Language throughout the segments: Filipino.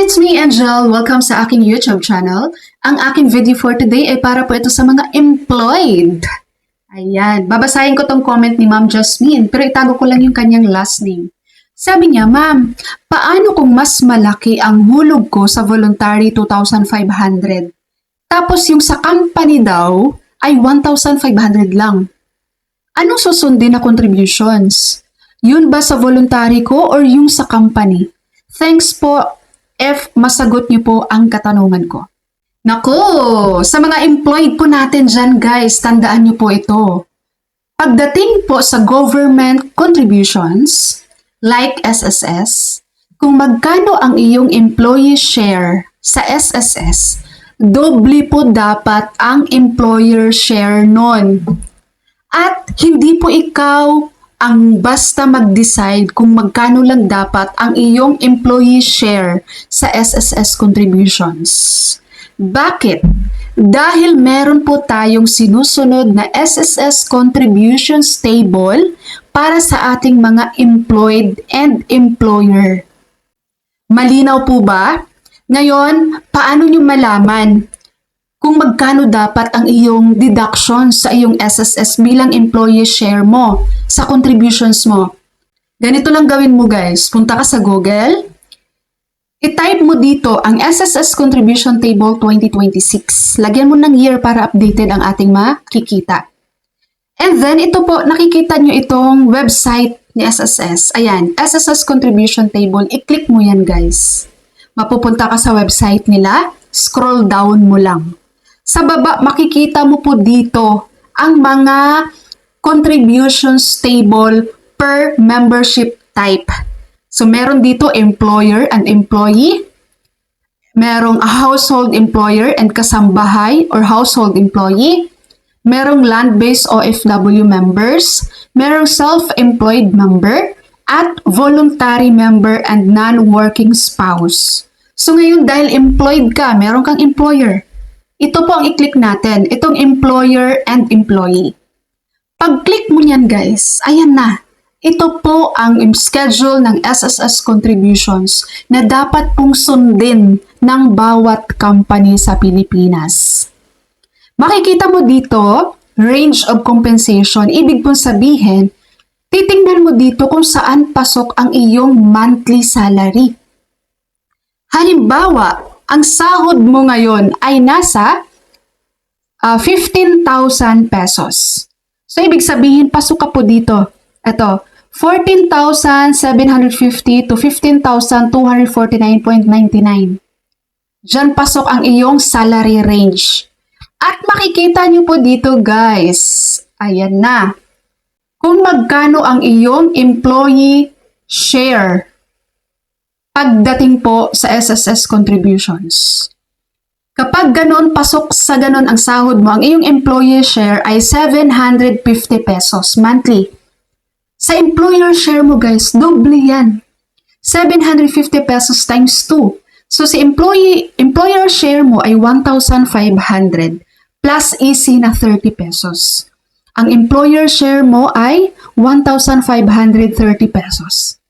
it's me, Angel. Welcome sa aking YouTube channel. Ang aking video for today ay para po ito sa mga employed. Ayan, babasahin ko tong comment ni Ma'am Jasmine, pero itago ko lang yung kanyang last name. Sabi niya, Ma'am, paano kung mas malaki ang hulog ko sa voluntary 2,500? Tapos yung sa company daw ay 1,500 lang. Anong susundin na contributions? Yun ba sa voluntary ko or yung sa company? Thanks po, F, masagot niyo po ang katanungan ko. Nako, sa mga employed po natin dyan guys, tandaan niyo po ito. Pagdating po sa government contributions, like SSS, kung magkano ang iyong employee share sa SSS, doble po dapat ang employer share nun. At hindi po ikaw ang basta mag-decide kung magkano lang dapat ang iyong employee share sa SSS contributions. Bakit? Dahil meron po tayong sinusunod na SSS contributions table para sa ating mga employed and employer. Malinaw po ba? Ngayon, paano nyo malaman kung magkano dapat ang iyong deduction sa iyong SSS bilang employee share mo sa contributions mo? Ganito lang gawin mo guys. Punta ka sa Google. I-type mo dito ang SSS Contribution Table 2026. Lagyan mo ng year para updated ang ating makikita. And then ito po, nakikita nyo itong website ni SSS. Ayan, SSS Contribution Table. I-click mo yan guys. Mapupunta ka sa website nila. Scroll down mo lang. Sa baba, makikita mo po dito ang mga contributions table per membership type. So, meron dito employer and employee. Merong household employer and kasambahay or household employee. Merong land-based OFW members. Merong self-employed member at voluntary member and non-working spouse. So, ngayon dahil employed ka, meron kang employer. Ito po ang i-click natin, itong employer and employee. Pag-click mo yan guys, ayan na. Ito po ang schedule ng SSS contributions na dapat pong sundin ng bawat company sa Pilipinas. Makikita mo dito, range of compensation. Ibig pong sabihin, titingnan mo dito kung saan pasok ang iyong monthly salary. Halimbawa, ang sahod mo ngayon ay nasa 15,000 pesos. So, ibig sabihin, pasok ka po dito. Ito, 14,750 to 15,249.99. Diyan pasok ang iyong salary range. At makikita nyo po dito, guys. Ayan na. Kung magkano ang iyong employee share pagdating po sa SSS contributions. Kapag ganon, pasok sa ganon ang sahod mo, ang iyong employee share ay 750 pesos monthly. Sa employer share mo guys, doble yan. 750 pesos times 2. So si employer share mo ay 1,500 plus EC na 30 pesos. Ang employer share mo ay 1,530 pesos.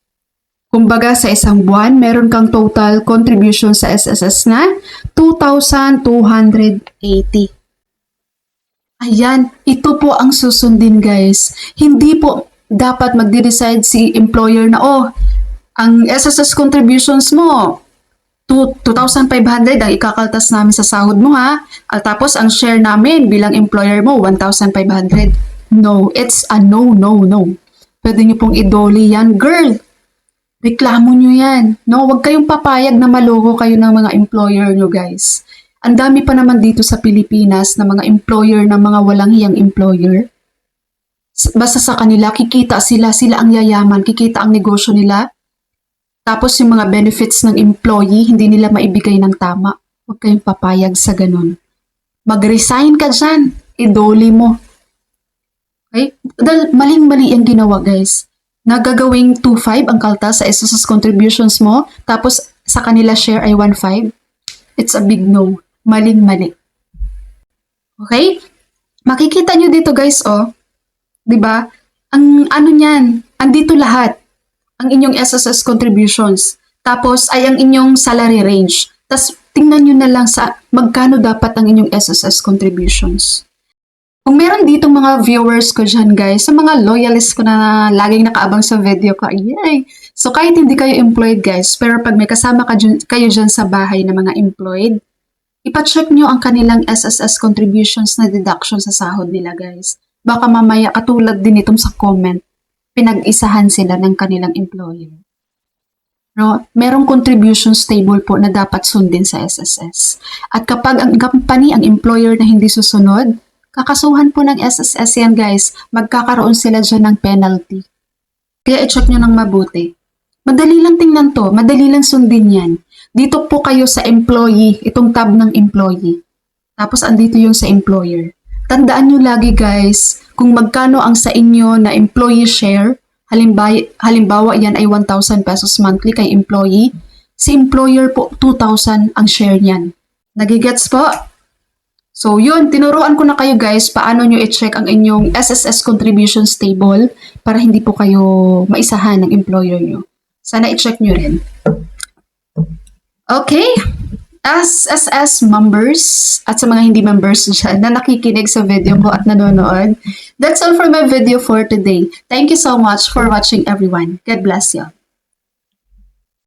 Kumbaga sa isang buwan, meron kang total contribution sa SSS na 2,280. Ayan, ito po ang susundin guys. Hindi po dapat magde-decide si employer na, ang SSS contributions mo, 2,500 ang ikakaltas namin sa sahod mo ha. At tapos ang share namin bilang employer mo, 1,500. No, it's a no, no, no. Pwede niyo pong idoli yan, girl. Reklamo nyo yan. No, huwag kayong papayag na maloko kayo ng mga employer nyo, guys. Ang dami pa naman dito sa Pilipinas na mga employer na mga walang hiyang employer. Basta sa kanila, kikita sila ang yayaman, kikita ang negosyo nila. Tapos yung mga benefits ng employee, hindi nila maibigay ng tama. Huwag kayong papayag sa ganun. Mag-resign ka dyan. Idoli mo. Okay? Dahil maling-mali yung ginawa, guys. Nagagawing 2,500 ang kaltas sa SSS contributions mo, tapos sa kanila share ay 1,500. It's a big no. Maling-mali. Okay? Makikita nyo dito guys, diba? Ang ano niyan, andito lahat. Ang inyong SSS contributions. Tapos ay ang inyong salary range. Tapos tingnan nyo na lang sa magkano dapat ang inyong SSS contributions. Kung meron ditong mga viewers ko dyan guys, sa mga loyalists ko na laging nakaabang sa video ko, yay! So kahit hindi kayo employed guys, pero pag may kasama kayo dyan sa bahay na mga employed, ipacheck nyo ang kanilang SSS contributions na deduction sa sahod nila guys. Baka mamaya katulad din itong sa comment, pinag-isahan sila ng kanilang employer. No, merong contributions table po na dapat sundin sa SSS. At kapag ang company, ang employer na hindi susunod, kakasuhan po ng SSS yan guys. Magkakaroon sila dyan ng penalty. Kaya i-check nyo ng mabuti. Madali lang tingnan to, madali lang sundin yan. Dito po kayo sa employee, itong tab ng employee. Tapos andito yung sa employer. Tandaan nyo lagi guys, kung magkano ang sa inyo na employee share, halimbawa yan ay 1,000 pesos monthly kay employee, si employer po 2,000 ang share niyan. Nagigets po? So yun, tinuruan ko na kayo guys paano nyo i-check ang inyong SSS contributions table para hindi po kayo maisahan ng employer nyo. Sana i-check nyo rin. Okay, SSS members at sa mga hindi members dyan na nakikinig sa video ko at nanonood, that's all for my video for today. Thank you so much for watching everyone. God bless you.